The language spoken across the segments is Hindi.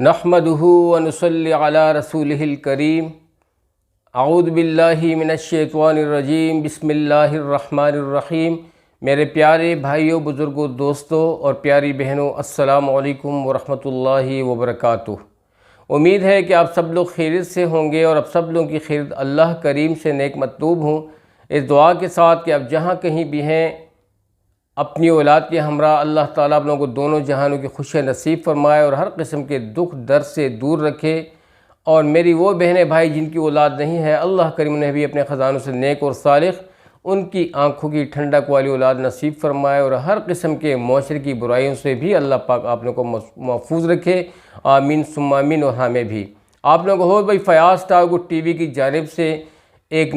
नहमदुहु व नुसल्ली अला रसूलिहिल करीम। अऊज़ु बिल्लाहि मिनश्शैतानिर्रजीम। बिस्मिल्लाहिर्रहमानिर्रहीम। मेरे प्यारे भाइयों, बुज़ुर्गों, दोस्तों और प्यारी बहनों, अस्सलामु अलैकुम व रहमतुल्लाहि व बरकातुहू। उम्मीद है कि आप सब लोग खैरियत से होंगे और अब सब लोगों की खैरियत अल्लाह करीम से नेक मतलूब हों। इस दुआ के साथ कि आप जहाँ कहीं भी हैं, अपनी औलाद के हमरा अल्लाह ताला आप लोगों को दोनों जहानों की खुशियाँ नसीब फरमाए और हर किस्म के दुख दर्द से दूर रखे। और मेरी वो बहनें भाई जिनकी औलाद नहीं है, अल्लाह करीम ने भी अपने ख़जानों से नेक और सालिह उनकी आँखों की ठंडक वाली औलाद नसीब फरमाए और हर किस्म के मुआशरे की बुराइयों से भी अल्लाह पाक आप लोगों को महफूज रखे। आमीन सुम्मा आमीन। और हमें भी आप लोगों को हो भाई फ़याज़ टागुट टीवी की जानिब से एक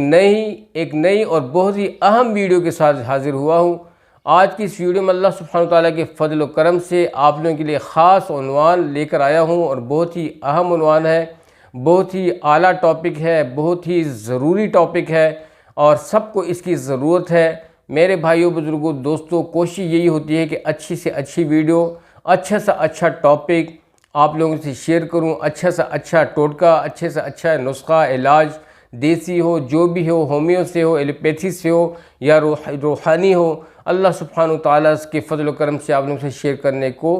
नई और बहुत ही अहम वीडियो के साथ हाज़िर हुआ हूँ। आज की इस वीडियो में अल्लाह सुब्हानहू तआला के फ़ज़ल व करम से आप लोगों के लिए ख़ास उन्वान लेकर आया हूँ और बहुत ही अहम उन्वान है, बहुत ही आला टॉपिक है, बहुत ही ज़रूरी टॉपिक है और सबको इसकी ज़रूरत है। मेरे भाइयों, बुज़ुर्गों, दोस्तों, कोशिश यही होती है कि अच्छी से अच्छी वीडियो, अच्छा से अच्छा टॉपिक आप लोगों से शेयर करूँ, अच्छा से अच्छा टोटका, अच्छे से अच्छा नुस्खा, इलाज, देसी हो, जो भी हो, होम्यो से हो, एलोपैथी से हो या रूहानी हो, अल्लाह सुब्हानहू तआला के फ़ज़ल व करम से आप लोगों से शेयर करने को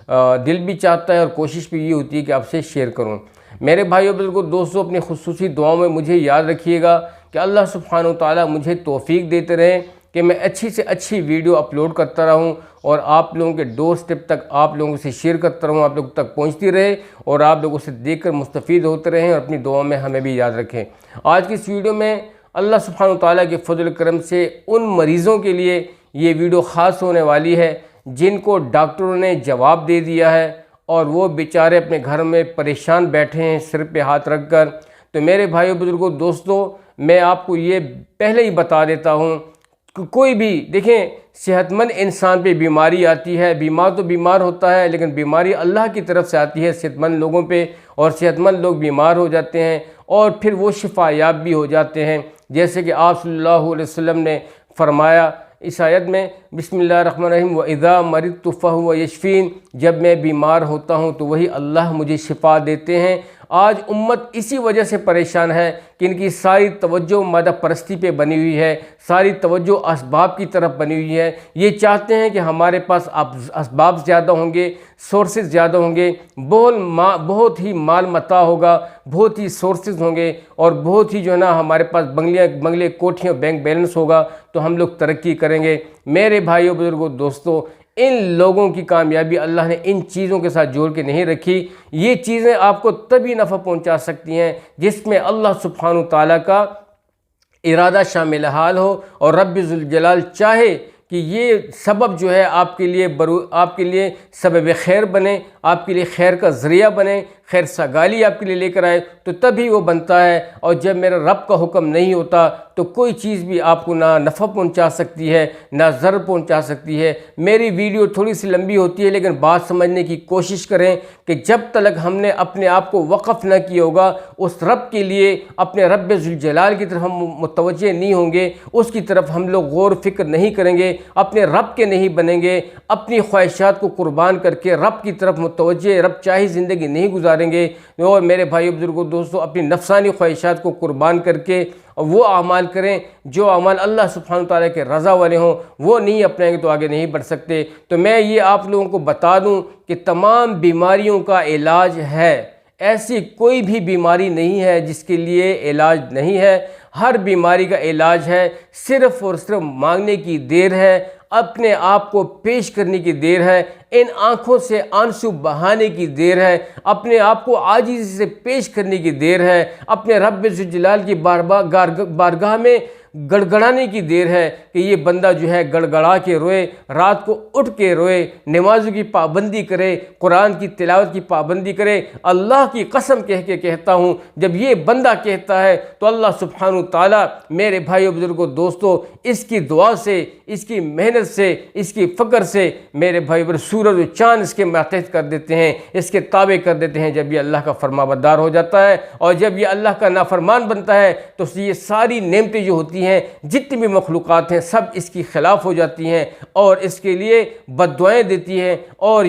दिल भी चाहता है और कोशिश भी ये होती है कि आपसे शेयर करूं। मेरे भाइयों, बुज़ुर्गों, दोस्तों, अपनी खुसूसी दुआओं में मुझे याद रखिएगा कि अल्लाह सुब्हानहू तआला मुझे तौफ़ीक देते रहें कि मैं अच्छी से अच्छी वीडियो अपलोड करता रहूं और आप लोगों के डोर स्टेप तक आप लोगों से शेयर करता रहूं, आप लोगों तक पहुंचती रहे और आप लोगों से देखकर मुस्तफ़ीद होते रहें और अपनी दुआओं में हमें भी याद रखें। आज की इस वीडियो में अल्लाह सुब्हानहू तआला के फ़ज़ल करम से उन मरीज़ों के लिए ये वीडियो ख़ास होने वाली है जिनको डॉक्टरों ने जवाब दे दिया है और वो बेचारे अपने घर में परेशान बैठे हैं सिर पे हाथ रख कर। तो मेरे भाइयों, बुज़ुर्गों, दोस्तों, मैं आपको ये पहले ही बता देता हूँ कि कोई भी देखें, सेहतमंद इंसान पे बीमारी आती है, बीमार तो बीमार होता है, लेकिन बीमारी अल्लाह की तरफ से आती है सेहतमंद लोगों पे और सेहतमंद लोग बीमार हो जाते हैं और फिर वो शिफायाब भी हो जाते हैं। जैसे कि आप सल्लल्लाहु अलैहि वसल्लम ने फरमाया इस आयत में, बिस्मिल्लाहिर्रहमानिर्रहीम, व इज़ा मरिदतु फहुव यशफ़ीन, जब मैं बीमार होता हूँ तो वही अल्लाह मुझे शिफा देते हैं। आज उम्मत इसी वजह से परेशान है कि इनकी सारी तवज्जो मादा परस्ती पे बनी हुई है, सारी तवज्जो असबाब की तरफ बनी हुई है। ये चाहते हैं कि हमारे पास असबाब ज़्यादा होंगे, सोर्सेज ज़्यादा होंगे, बहुत ही माल मता होगा, बहुत ही सोर्सेज होंगे और बहुत ही जो है ना हमारे पास बंगले कोठियाँ बैंक बैलेंस होगा तो हम लोग तरक्की करेंगे। मेरे भाइयों, बुज़ुर्गों, दोस्तों, इन लोगों की कामयाबी अल्लाह ने इन चीज़ों के साथ जोड़ के नहीं रखी। ये चीज़ें आपको तभी नफ़ा पहुंचा सकती हैं जिसमें अल्लाह सुब्हानहू तआला का इरादा शामिल हाल हो और रब्बी ज़ुल जलाल चाहे कि ये सबब जो है आपके लिए सबब खैर बने, आपके लिए खैर का ज़रिया बने, खैर सगाली आपके लिए लेकर आए, तो तभी वो बनता है। और जब मेरा रब का हुक्म नहीं होता तो कोई चीज़ भी आपको ना नफ़ा पहुंचा सकती है ना ज़र पहुंचा सकती है। मेरी वीडियो थोड़ी सी लंबी होती है, लेकिन बात समझने की कोशिश करें कि जब तक हमने अपने आप को वक़फ़ न किया होगा उस रब के लिए, अपने रब्बे ज़ुल जलाल की तरफ हम मुतवज्जे नहीं होंगे, उसकी तरफ हम लोग गौर फिक्र नहीं करेंगे, अपने रब के नहीं बनेंगे, अपनी ख्वाहिशात को कुर्बान करके रब की तरफ मुतवज्जे रब चाही ज़िंदगी नहीं गुजारेंगे। और मेरे भाइयों, बुज़ुर्गों, दोस्तों, अपनी नफ्सानी ख्वाहिशात को कुर्बान करके वो अमाल करें जो अमाल अल्लाह सुब्हानहू तआला के रज़ा वाले हों, वो नहीं अपनाएंगे तो आगे नहीं बढ़ सकते। तो मैं ये आप लोगों को बता दूं कि तमाम बीमारियों का इलाज है, ऐसी कोई भी बीमारी नहीं है जिसके लिए इलाज नहीं है। हर बीमारी का इलाज है, सिर्फ़ और सिर्फ मांगने की देर है, अपने आप को पेश करने की देर है, इन आँखों से आंसू बहाने की देर है, अपने आप को आजिज़ी से पेश करने की देर है, अपने रब्बे ज़ुल जलाल की बारगाह में गड़गड़ाने की देर है कि ये बंदा जो है गड़गड़ा के रोए, रात को उठ के रोए, नमाज़ों की पाबंदी करे, कुरान की तिलावत की पाबंदी करे। अल्लाह की कसम कह के कहता हूँ, जब ये बंदा कहता है तो अल्लाह सुब्हानहू तआला, मेरे भाइयों, बुज़ुर्गों, दोस्तों, इसकी दुआ से, इसकी मेहनत से, इसकी फ़क्र से मेरे भाई सूरज और चाँद इसके मातहत कर देते हैं, इसके ताबे कर देते हैं। जब ये अल्लाह का फरमाबरदार हो जाता है और जब ये अल्लाह का नाफरमान बनता है तो ये सारी नेमतें जो होती हैं, जितनी भी मखलूक़ात हैं सब इसकी खिलाफ हो जाती हैं और इसके लिए बद्दुआएं देती हैं और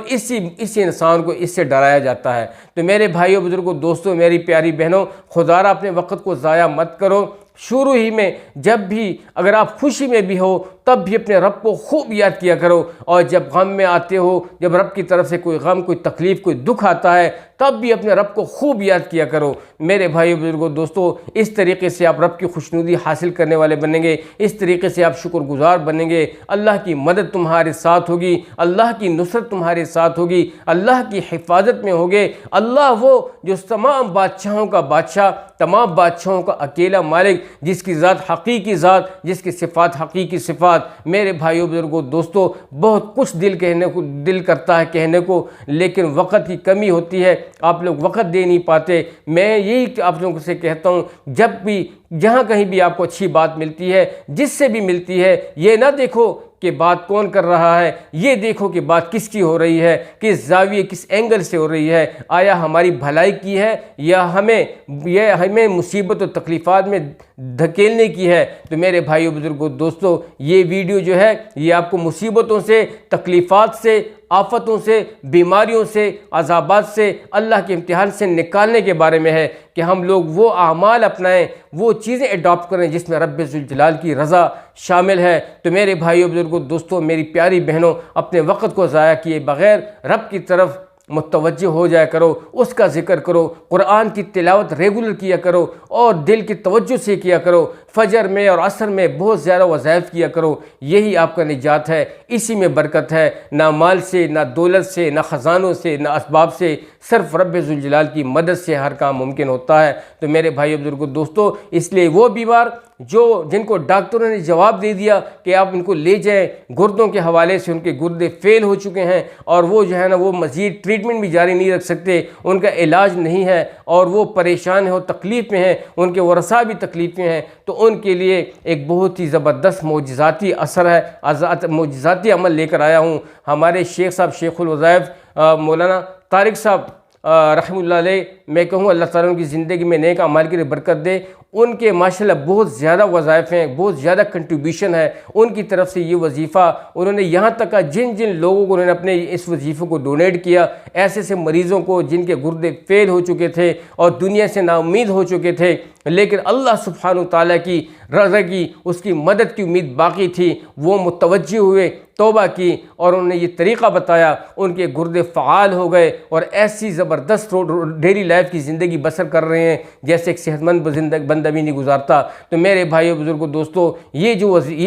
इसी इंसान को इससे डराया जाता है। तो मेरे भाइयों, बुजुर्गों, दोस्तों, मेरी प्यारी बहनों, खुदारा अपने वक़्त को ज़ाया मत करो। शुरू ही में जब भी अगर आप खुशी में भी हो तब भी अपने रब को खूब याद किया करो, और जब गम में आते हो, जब रब की तरफ से कोई गम, कोई तकलीफ़, कोई दुख आता है तब भी अपने रब को खूब याद किया करो। मेरे भाइयों, बुजुर्गों, दोस्तों, इस तरीके से आप रब की खुशनुदी हासिल करने वाले बनेंगे, इस तरीके से आप शुक्रगुजार बनेंगे। अल्लाह की मदद तुम्हारे साथ होगी, अल्लाह की नुसरत तुम्हारे साथ होगी, अल्लाह की हिफाजत में होगे। अल्लाह वो जो तमाम बादशाहों का बादशाह, तमाम बादशाहों का अकेला मालिक, जिसकी ज़ात हकीकी ज़ात, जिसकी सिफ़ात हकीकी सिफ़ात। मेरे भाइयों, बुजुर्गों, दोस्तों, बहुत कुछ दिल करता है कहने को, लेकिन वक़्त की कमी होती है, आप लोग वक़्त दे नहीं पाते। मैं यही आप लोगों से कहता हूँ, जब भी जहाँ कहीं भी आपको अच्छी बात मिलती है, जिससे भी मिलती है, ये ना देखो कि बात कौन कर रहा है, ये देखो कि बात किसकी हो रही है, किस जाविये, किस एंगल से हो रही है। आया हमारी भलाई की है या हमें मुसीबत और तकलीफ़ात में धकेलने की है। तो मेरे भाइयों, बुजुर्गों, दोस्तों, ये वीडियो जो है ये आपको मुसीबतों से, तकलीफ़ात से, आफतों से, बीमारियों से, अज़ाबात से, अल्लाह के इम्तिहान से निकालने के बारे में है कि हम लोग वो आमाल अपनाएं, वो चीज़ें अडॉप्ट करें जिसमें रब्बे ज़ुल जलाल की रज़ा शामिल है। तो मेरे भाइयों, बुजुर्गों, दोस्तों, मेरी प्यारी बहनों, अपने वक़्त को ज़ाया किए बग़ैर रब की तरफ मुतवज्जो हो जाया करो, उसका ज़िक्र करो, कुरान की तिलावत रेगुलर किया करो और दिल की तवज्जो से किया करो। फजर में और असर में बहुत ज़्यादा वज़ाइफ किया करो, यही आपका निजात है, इसी में बरकत है। ना माल से, ना दौलत से, ना ख़जानों से, ना असबाब से, सिर्फ रब्बे ज़ुल जलाल की मदद से हर काम मुमकिन होता है। तो मेरे भाइयों, बुजुर्गों, दोस्तों, इसलिए वो बीमार जिनको डॉक्टरों ने जवाब दे दिया कि आप इनको ले जाएं, गुर्दों के हवाले से उनके गुर्दे फेल हो चुके हैं और वो जो है ना वो मज़ीद ट्रीटमेंट भी जारी नहीं रख सकते, उनका इलाज नहीं है और वो परेशान है और तकलीफ़ में हैं, उनके वरसा भी तकलीफ़ में हैं, तो उनके लिए एक बहुत ही ज़बरदस्त मोजज़ाती असर है, मोजज़ाती अमल लेकर आया हूँ। हमारे शेख साहब, शेखुल वज़ाइफ मौलाना तारिक साहब रहमतुल्लाह अलैह, मैं कहूँ अल्लाह ताला उनकी ज़िंदगी में नेक अमाल की बरकत दे। उनके माशाल्लाह बहुत ज़्यादा वज़ाइफ हैं, बहुत ज़्यादा कंट्रीब्यूशन है उनकी तरफ से। ये वजीफ़ा उन्होंने यहाँ तक का जिन लोगों को उन्होंने अपने इस वजीफ़े को डोनेट किया, ऐसे मरीज़ों को जिनके गुर्दे फेल हो चुके थे और दुनिया से नाउम्मीद हो चुके थे, लेकिन अल्लाह सुब्हानहू तआला की रज़ा की, उसकी मदद की उम्मीद बाकी थी, वो मुतवज्जो हुए, तौबा की और उन्होंने ये तरीक़ा बताया, उनके गुर्दे फ़आल हो गए और ऐसी ज़बरदस्त डेली लाइफ की ज़िंदगी बसर कर रहे हैं जैसे एक सेहतमंद बंदा भी नहीं गुजारता। तो मेरे भाइयों, बुजुर्गों, दोस्तों, ये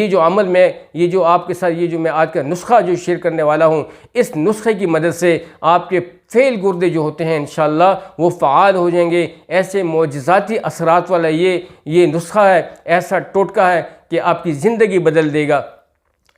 जो अमल में, ये जो आपके साथ, ये जो मैं आज का नुस्खा जो शेयर करने वाला हूँ, इस नुस्खे की मदद से आपके फेल गुर्दे जो होते हैं इंशाअल्लाह वो फ़आल हो जाएंगे। ऐसे मोजज़ाती असरात वाला ये नुस्खा है, ऐसा टोटका है कि आपकी ज़िंदगी बदल देगा।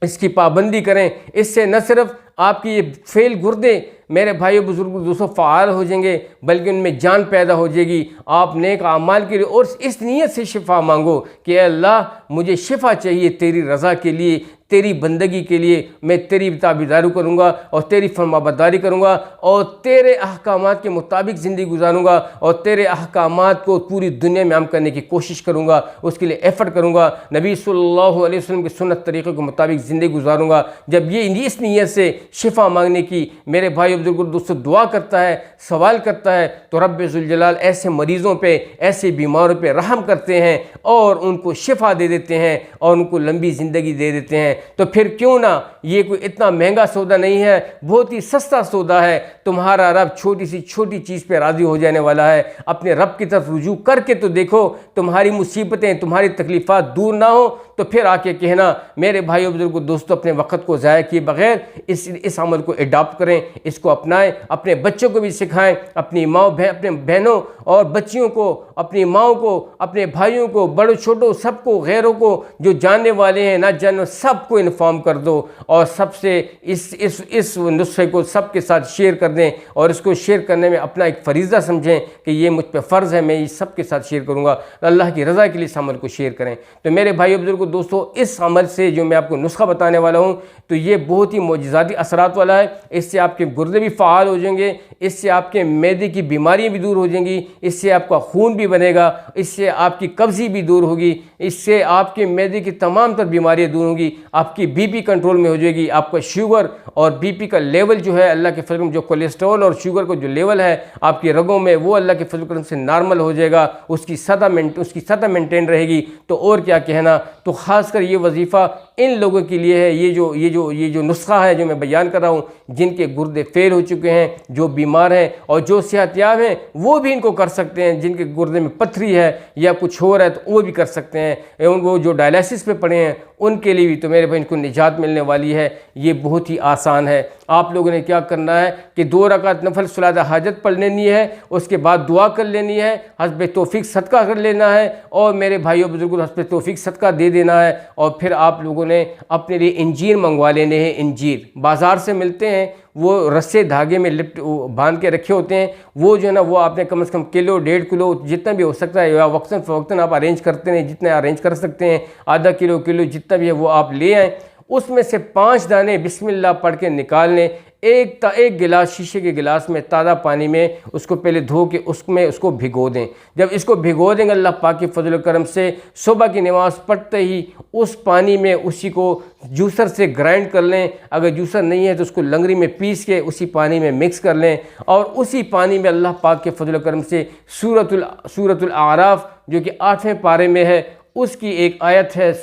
इसकी पाबंदी करें, इससे न सिर्फ आपकी ये फेल गुर्दे मेरे भाइयों, बुजुर्गों, दोस्तों, फ़आल हो जाएंगे बल्कि उनमें जान पैदा हो जाएगी। आप नेक आमाल के लिए और इस नीयत से शिफा मांगो कि अल्लाह मुझे शिफा चाहिए, तेरी रज़ा के लिए, तेरी बंदगी के लिए मैं तेरी ताबेदारी करूँगा और तेरी फरमाबरदारी करूँगा और तेरे अहकामात के मुताबिक ज़िंदगी गुजारूँगा और तेरे अहकामात को पूरी दुनिया में आम करने की कोशिश करूँगा, उसके लिए एफ़र्ट करूँगा, नबी सल्लल्लाहु अलैहि वसल्लम के सुन्नत तरीक़े के मुताबिक ज़िंदगी गुजारूँगा। जब ये इस नीयत से शिफा मांगने की मेरे भाई बुजुर्गों, दोस्तों, दुआ करता है, सवाल करता है, तो रब्बे ज़ुल जलाल ऐसे मरीज़ों पे, ऐसे बीमारों पे रहम करते हैं और उनको शिफा दे देते हैं और उनको लंबी ज़िंदगी दे देते हैं। तो फिर क्यों ना, ये कोई इतना महंगा सौदा नहीं है, बहुत ही सस्ता सौदा है। तुम्हारा रब छोटी सी छोटी चीज़ पे राज़ी हो जाने वाला है। अपने रब की तरफ रुजू करके तो देखो, तुम्हारी मुसीबतें, तुम्हारी तकलीफ़ात दूर ना हो तो फिर आके कहना। मेरे भाइयों, बुजुर्गों, दोस्तों, अपने वक़्त को ज़ाया किए बग़ैर इस अमल को अडॉप्ट करें, इसको अपनाएं, अपने बच्चों को भी सिखाएं, अपनी अपने बहनों और बच्चियों को, अपनी माओ को, अपने भाइयों को, बड़ों छोटों सबको, गैरों को, जो जानने वाले हैं ना जानने, सबको इन्फॉर्म कर दो और सबसे इस नुस्खे को सबके साथ शेयर कर दें और इसको शेयर करने में अपना एक फ़रीज़ा समझें कि ये मुझ पर फ़र्ज़ है, मैं ये सबके साथ शेयर करूँगा। अल्लाह की रज़ा के लिए इस अमल को शेयर करें। तो मेरे भाइयों, बुजुर्गों, दोस्तों, इस अमल से जो मैं आपको नुस्खा बताने वाला हूँ तो ये बहुत ही मोजज़ाती असरात वाला है। इससे आपके गुर्दे भी फ़आल हो जाएंगे, इससे आपके मैदे की बीमारियाँ भी दूर हो जाएंगी, इससे आपका खून भी बनेगा, इससे आपकी कब्ज़ी भी दूर होगी। इससे आपके मैदे की तमाम तर बीमारियाँ दूर होंगी, आपकी बीपी कंट्रोल में हो जाएगी, आपका शुगर और बीपी का लेवल जो है अल्लाह के फजल करम, जो कोलेस्ट्रॉल और शुगर का जो लेवल है आपकी रगों में वो अल्लाह के फजल करम से नॉर्मल हो जाएगा, उसकी सतह मेंटेन रहेगी। तो और क्या कहना। तो ख़ासकर ये वजीफ़ा इन लोगों के लिए है, ये जो नुस्खा है जो मैं बयान कर रहा हूँ, जिनके गुर्दे फेल हो चुके हैं, जो बीमार हैं और जो सेहतयाब हैं वो भी इनको कर सकते हैं, जिनके गुर्दे में पथरी है या कुछ हो रहा है तो वो भी कर सकते हैं, एवं वो जो डायलिसिस पे पड़े हैं उनके लिए भी। तो मेरे भाई इनको निजात मिलने वाली है, ये बहुत ही आसान है। आप लोगों ने क्या करना है कि 2 रकात नफल सलात हाजत पढ़ लेनी है, उसके बाद दुआ कर लेनी है, हस्ब तौफीक सदका कर लेना है और मेरे भाइयों बुजुर्गों हस्ब तौफीक सदका दे देना है। और फिर आप लोगों ने अपने लिए इंजीर मंगवा लेने हैं। इंजीर बाज़ार से मिलते हैं, वो रस्से धागे में लिप्ट बांध के रखे होते हैं, वो जो है ना वो आपने कम से कम किलो 1.5 किलो जितना भी हो सकता है, या वक्तन फ़वक्तन आप अरेंज करते हैं, जितने अरेंज कर सकते हैं, आधा किलो जितना भी है वो आप ले आएँ। उसमें से 5 दाने बिस्मिल्लाह पढ़ के निकाल लें। एक गिलास शीशे के गिलास में ताज़ा पानी में उसको पहले धो के उसको भिगो दें। जब इसको भिगो देंगे अल्लाह पाक के फजल करम से सुबह की नमाज़ पढ़ते ही उस पानी में उसी को जूसर से ग्राइंड कर लें। अगर जूसर नहीं है तो उसको लंगरी में पीस के उसी पानी में मिक्स कर लें और उसी पानी में अल्लाह पाक के फजल करम से सूरतुल आराफ जो कि 8वें पारे में है उसकी एक आयत है,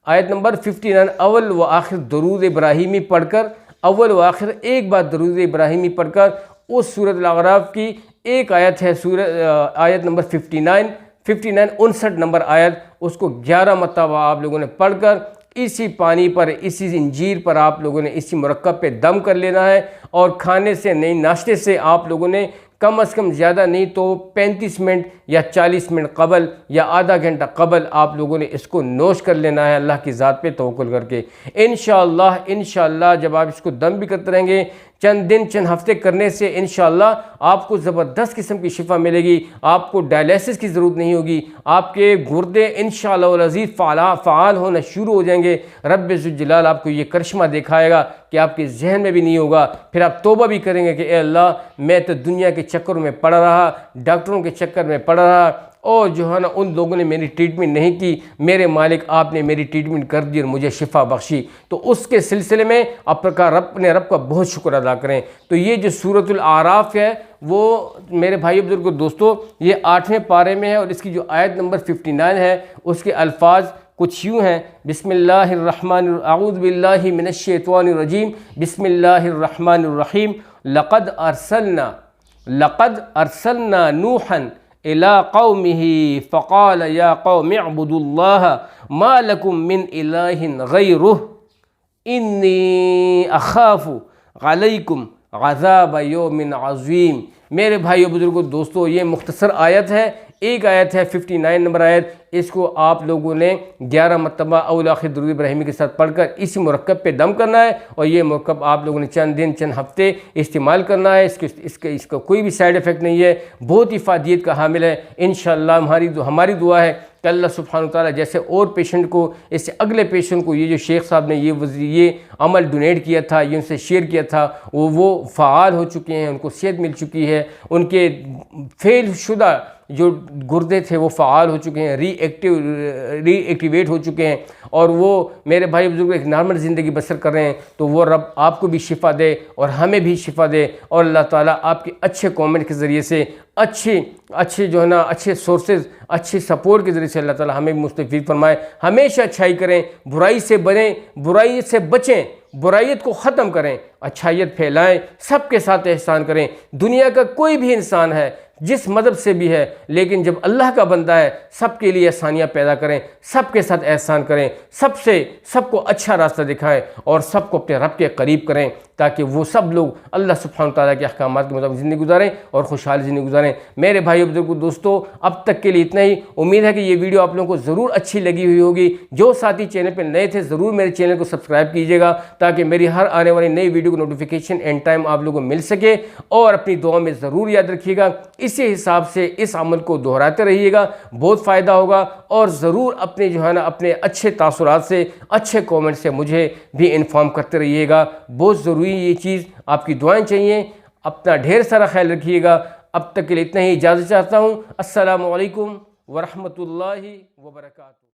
आयत नंबर 59 अव्वल व आखिर दरूद इब्राहिमी पढ़कर, अव्वल व आखिर एक बार दरूद इब्राहिमी पढ़कर उस सूरत आराफ की एक आयत है, आयत नंबर 59 59 नंबर आयत, उसको 11 मरतबा आप लोगों ने पढ़कर इसी पानी पर, इसी इंजीर पर आप लोगों ने इसी मुरक्कब पे दम कर लेना है। और खाने से नहीं, नाश्ते से आप लोगों ने कम अज़ कम ज़्यादा नहीं तो 35 मिनट या 40 मिनट कबल या आधा घंटा कबल आप लोगों ने इसको नोश कर लेना है, अल्लाह की ज़ात पे तवक्कुल करके। इंशाअल्लाह जब आप इसको दम भी करते रहेंगे चंद दिन चंद हफ्ते करने से इंशाअल्लाह आपको ज़बरदस्त किस्म की शिफा मिलेगी। आपको डायलिसिस की ज़रूरत नहीं होगी, आपके गुर्दे इंशाअल्लाह अज़ीज़ फ़ाल होना शुरू हो जाएंगे। रब्बे ज़ुल जलाल आपको ये करिश्मा दिखाएगा कि आपके जहन में भी नहीं होगा। फिर आप तौबा भी करेंगे कि ए अल्लाह मैं तो दुनिया के चक्कर में पड़ा रहा, डॉक्टरों के चक्कर में पड़ा रहा और जो है ना उन लोगों ने मेरी ट्रीटमेंट नहीं की, मेरे मालिक आपने मेरी ट्रीटमेंट कर दी और मुझे शिफा बख्शी। तो उसके सिलसिले में अपने रब का बहुत शुक्र अदा करें। तो ये जो सूरतुल आराफ है वो मेरे भाई बुजुर्गों दोस्तों ये 8वें पारे में है और इसकी जो आयत नंबर 59 है उसके अल्फाज कुछ यूँ हैं, अऊज़ु बिल्लाहि मिनश शैतानिर रजीम, बिस्मिल्लाहिर्रहमानिर्रहीम, लक़द अरसलना नूहन इला कौमिही फ़क़ाल या कौमि अअ्बुदुल्लाह मा लकुम मिन इलाहिन गैरुह इन्नी अख़ाफ़ु अलैकुम अज़ाब यौमिन अज़ीम। मेरे भाइयों बुजुर्गों दोस्तों ये मुख्तसर आयत है, एक आयत है 59 नंबर आयत, इसको आप लोगों ने 11 मरतबा अव्वल आखिर दुरूद इब्राहिमी के साथ पढ़कर इसी मुरक्कब पे दम करना है और ये मुरक्कब आप लोगों ने चंद दिन चंद हफ्ते इस्तेमाल करना है। इसका कोई भी साइड इफ़ेक्ट नहीं है, बहुत ही फ़ायदियत का हामिल है। इंशाअल्लाह हमारी दुआ है कि अल्लाह सुब्हानहू तआला जैसे और पेशेंट को, इससे अगले पेशेंट को ये जो शेख साहब ने ये अमल डोनेट किया था, ये उनसे शेयर किया था, वो फ़ाल हो चुके हैं, उनको सेहत मिल चुकी है, उनके फेल शुदा जो गुर्दे थे वो फ़ाल हो चुके हैं, रीएक्टिवेट हो चुके हैं और वो मेरे भाई बुजुर्ग एक नॉर्मल ज़िंदगी बसर कर रहे हैं। तो वो रब आपको भी शिफ़ा दे और हमें भी शिफ़ा दे और अल्लाह ताला आपके अच्छे कमेंट के ज़रिए से, अच्छे जो है ना अच्छे सोर्सेज, अच्छे सपोर्ट के ज़रिए से अल्लाह ताला हमें भी मुस्तफ़ीद फरमाए। हमेशा अच्छाई करें, बुराई से बनें, बुराई से बचें, बुराइयत को ख़त्म करें, अच्छाइयत फैलाएं, सबके साथ एहसान करें। दुनिया का कोई भी इंसान है जिस मज़हब से भी है, लेकिन जब अल्लाह का बंदा है सबके लिए आसानियाँ पैदा करें, सबके साथ एहसान करें, सबको अच्छा रास्ता दिखाएं और सबको अपने रब के करीब करें ताकि वो सब लोग अल्लाह सुब्हानहू तआला के अहकामात के मुताबिक ज़िंदगी गुजारें और खुशहाल ज़िंदगी गुजारें। मेरे भाइयों बुजुर्गों दोस्तों अब तक के लिए इतना ही। उम्मीद है कि ये वीडियो आप लोगों को ज़रूर अच्छी लगी हुई होगी। जो साथी चैनल पर नए थे ज़रूर मेरे चैनल को सब्सक्राइब कीजिएगा ताकि मेरी हर आने वाली नई वीडियो की नोटिफिकेशन एंड टाइम आप लोगों को मिल सके। और अपनी दुआ में ज़रूर याद रखिएगा, इसी हिसाब से इस अमल को दोहराते रहिएगा, बहुत फ़ायदा होगा। और ज़रूर अपने जो है ना अपने अच्छे तासुरात से, अच्छे कमेंट से मुझे भी इन्फॉर्म करते रहिएगा, बहुत ज़रूरी ये चीज़। आपकी दुआएं चाहिए। अपना ढेर सारा ख्याल रखिएगा। अब तक के लिए इतना ही, इजाज़त चाहता हूँ। अस्सलामु अलैकुम व रहमतुल्लाहि व बरकातुहू।